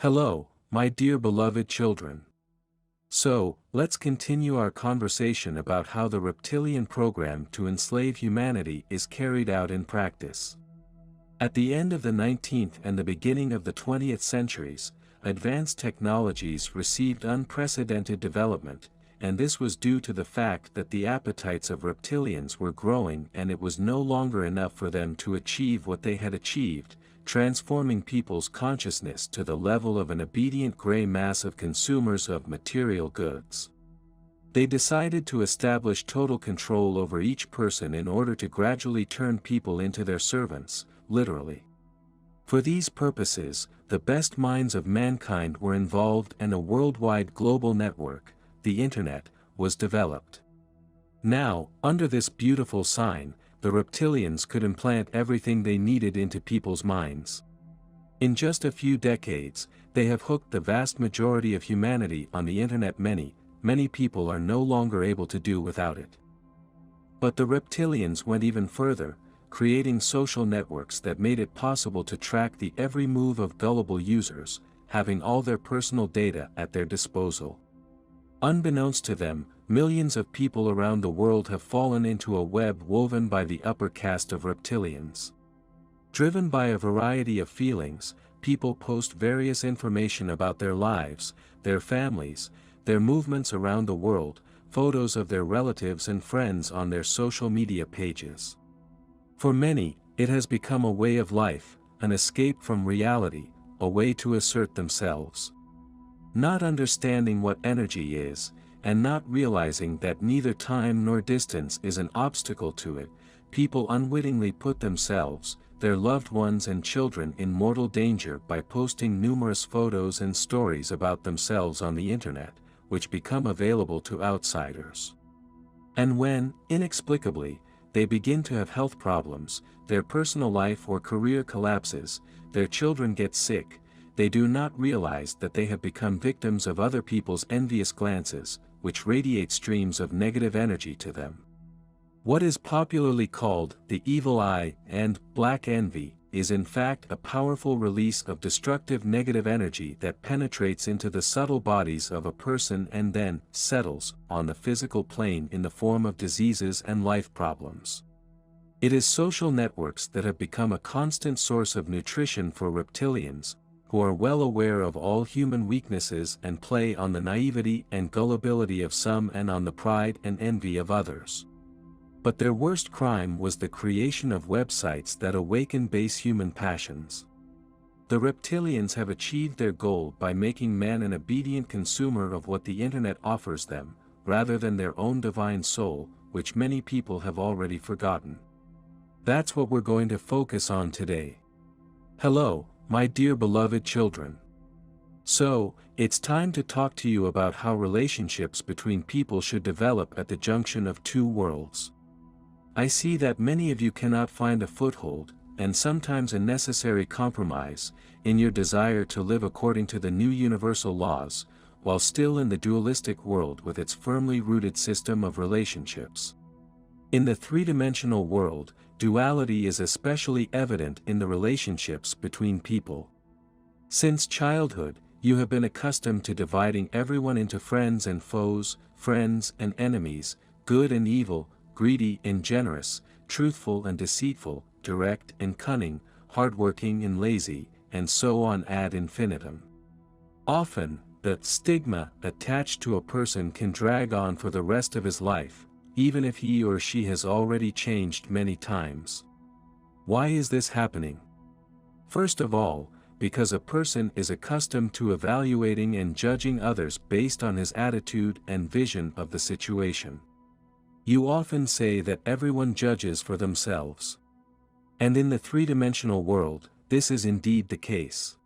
Hello, my dear beloved children. So, let's continue our conversation about how the reptilian program to enslave humanity is carried out in practice. At the end of the 19th and the beginning of the 20th centuries, advanced technologies received unprecedented development, and this was due to the fact that the appetites of reptilians were growing and it was no longer enough for them to achieve what they had achieved, transforming people's consciousness to the level of an obedient gray mass of consumers of material goods. They decided to establish total control over each person in order to gradually turn people into their servants, literally. For these purposes, the best minds of mankind were involved and a worldwide global network, the Internet, was developed. Now, under this beautiful sign, the reptilians could implant everything they needed into people's minds. In just a few decades, they have hooked the vast majority of humanity on the Internet. Many people are no longer able to do without it. But the reptilians went even further, creating social networks that made it possible to track the every move of gullible users, having all their personal data at their disposal. Unbeknownst to them, millions of people around the world have fallen into a web woven by the upper caste of reptilians. Driven by a variety of feelings, people post various information about their lives, their families, their movements around the world, photos of their relatives and friends on their social media pages. For many, it has become a way of life, an escape from reality, a way to assert themselves. Not understanding what energy is, and not realizing that neither time nor distance is an obstacle to it, people unwittingly put themselves, their loved ones and children in mortal danger by posting numerous photos and stories about themselves on the Internet, which become available to outsiders. And when, inexplicably, they begin to have health problems, their personal life or career collapses, their children get sick, they do not realize that they have become victims of other people's envious glances, which radiate streams of negative energy to them. What is popularly called the evil eye and black envy is in fact a powerful release of destructive negative energy that penetrates into the subtle bodies of a person and then settles on the physical plane in the form of diseases and life problems. It is social networks that have become a constant source of nutrition for reptilians, who are well aware of all human weaknesses and play on the naivety and gullibility of some and on the pride and envy of others. But their worst crime was the creation of websites that awaken base human passions. The reptilians have achieved their goal by making man an obedient consumer of what the Internet offers them, rather than their own divine soul, which many people have already forgotten. That's what we're going to focus on today. Hello, my dear beloved children. So, it's time to talk to you about how relationships between people should develop at the junction of two worlds. I see that many of you cannot find a foothold, and sometimes a necessary compromise, in your desire to live according to the new universal laws, while still in the dualistic world with its firmly rooted system of relationships. In the three-dimensional world, duality is especially evident in the relationships between people. Since childhood, you have been accustomed to dividing everyone into friends and foes, friends and enemies, good and evil, greedy and generous, truthful and deceitful, direct and cunning, hardworking and lazy, and so on ad infinitum. Often, the stigma attached to a person can drag on for the rest of his life, even if he or she has already changed many times. Why is this happening? First of all, because a person is accustomed to evaluating and judging others based on his attitude and vision of the situation. You often say that everyone judges for themselves. And in the three-dimensional world, this is indeed the case.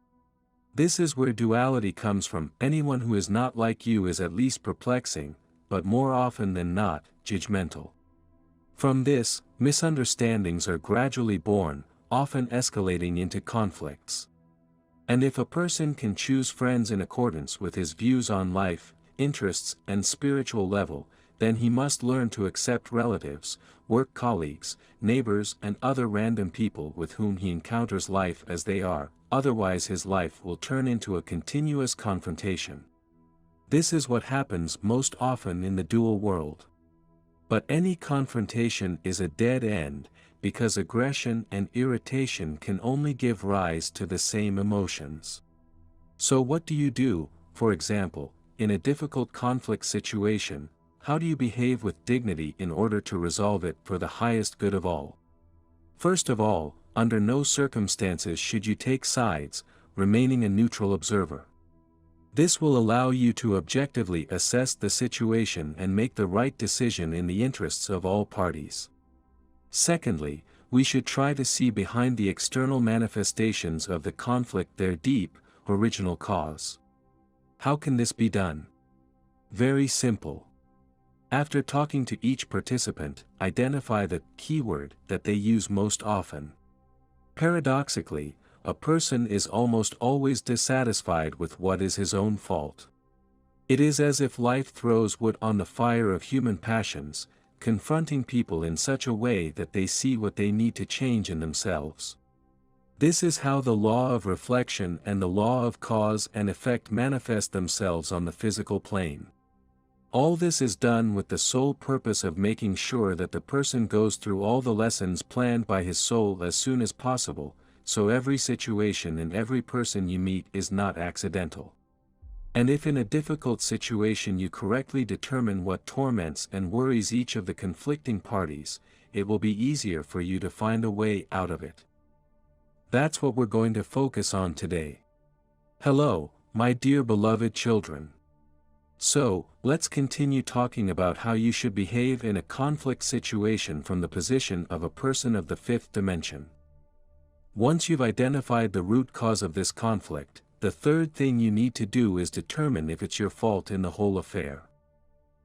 This is where duality comes from. Anyone who is not like you is at least perplexing, but more often than not, judgmental. From this, misunderstandings are gradually born, often escalating into conflicts. And if a person can choose friends in accordance with his views on life, interests, and spiritual level, then he must learn to accept relatives, work colleagues, neighbors and other random people with whom he encounters life as they are, otherwise his life will turn into a continuous confrontation. This is what happens most often in the dual world. But any confrontation is a dead end, because aggression and irritation can only give rise to the same emotions. So what do you do, for example, in a difficult conflict situation? How do you behave with dignity in order to resolve it for the highest good of all? First of all, under no circumstances should you take sides, remaining a neutral observer. This will allow you to objectively assess the situation and make the right decision in the interests of all parties. Secondly, we should try to see behind the external manifestations of the conflict their deep, original cause. How can this be done? Very simple. After talking to each participant, identify the keyword that they use most often. Paradoxically, a person is almost always dissatisfied with what is his own fault. It is as if life throws wood on the fire of human passions, confronting people in such a way that they see what they need to change in themselves. This is how the law of reflection and the law of cause and effect manifest themselves on the physical plane. All this is done with the sole purpose of making sure that the person goes through all the lessons planned by his soul as soon as possible, so every situation and every person you meet is not accidental. And if in a difficult situation you correctly determine what torments and worries each of the conflicting parties, it will be easier for you to find a way out of it. That's what we're going to focus on today. Hello, my dear beloved children. So, let's continue talking about how you should behave in a conflict situation from the position of a person of the fifth dimension. Once you've identified the root cause of this conflict, the third thing you need to do is determine if it's your fault in the whole affair.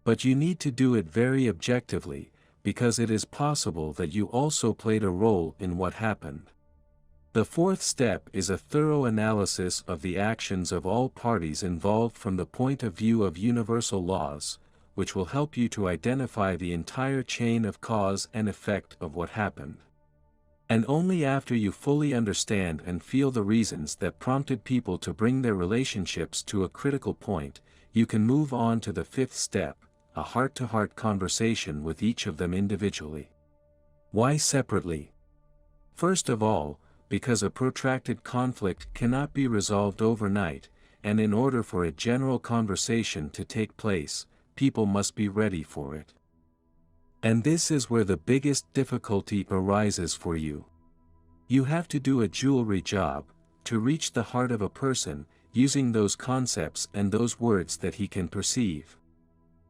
But you need to do it very objectively, because it is possible that you also played a role in what happened. The fourth step is a thorough analysis of the actions of all parties involved from the point of view of universal laws, which will help you to identify the entire chain of cause and effect of what happened. And only after you fully understand and feel the reasons that prompted people to bring their relationships to a critical point, you can move on to the fifth step, a heart-to-heart conversation with each of them individually. Why separately? First of all, because a protracted conflict cannot be resolved overnight, and in order for a general conversation to take place, people must be ready for it. And this is where the biggest difficulty arises for you. You have to do a jewelry job, to reach the heart of a person, using those concepts and those words that he can perceive.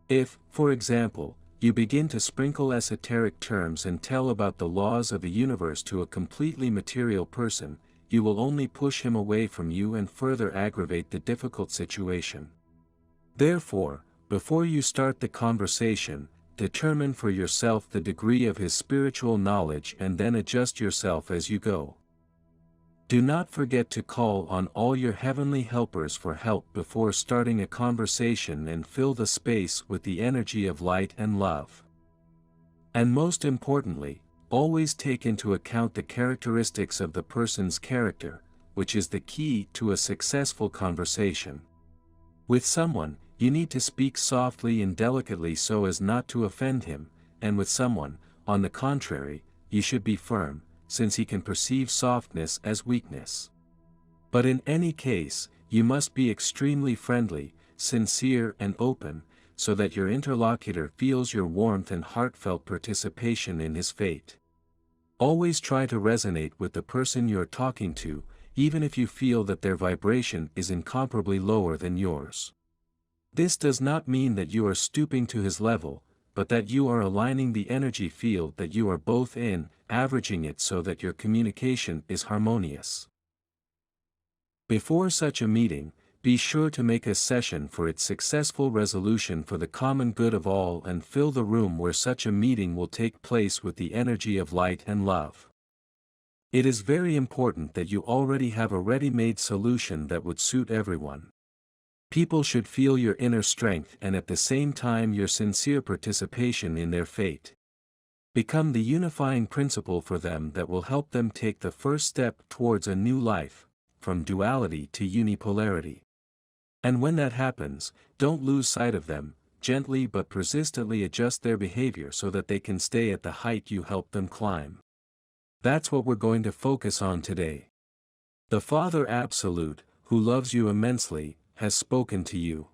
If, for example, you begin to sprinkle esoteric terms and tell about the laws of the universe to a completely material person, you will only push him away from you and further aggravate the difficult situation. Therefore, before you start the conversation, determine for yourself the degree of his spiritual knowledge and then adjust yourself as you go. Do not forget to call on all your heavenly helpers for help before starting a conversation and fill the space with the energy of light and love. And most importantly, always take into account the characteristics of the person's character, which is the key to a successful conversation. With someone, you need to speak softly and delicately so as not to offend him, and with someone, on the contrary, you should be firm, since he can perceive softness as weakness. But in any case, you must be extremely friendly, sincere and open, so that your interlocutor feels your warmth and heartfelt participation in his fate. Always try to resonate with the person you're talking to, even if you feel that their vibration is incomparably lower than yours. This does not mean that you are stooping to his level, but that you are aligning the energy field that you are both in, averaging it so that your communication is harmonious. Before such a meeting, be sure to make a session for its successful resolution for the common good of all and fill the room where such a meeting will take place with the energy of light and love. It is very important that you already have a ready-made solution that would suit everyone. People should feel your inner strength and at the same time your sincere participation in their fate. Become the unifying principle for them that will help them take the first step towards a new life, from duality to unipolarity. And when that happens, don't lose sight of them, gently but persistently adjust their behavior so that they can stay at the height you helped them climb. That's what we're going to focus on today. The Father Absolute, who loves you immensely, has spoken to you.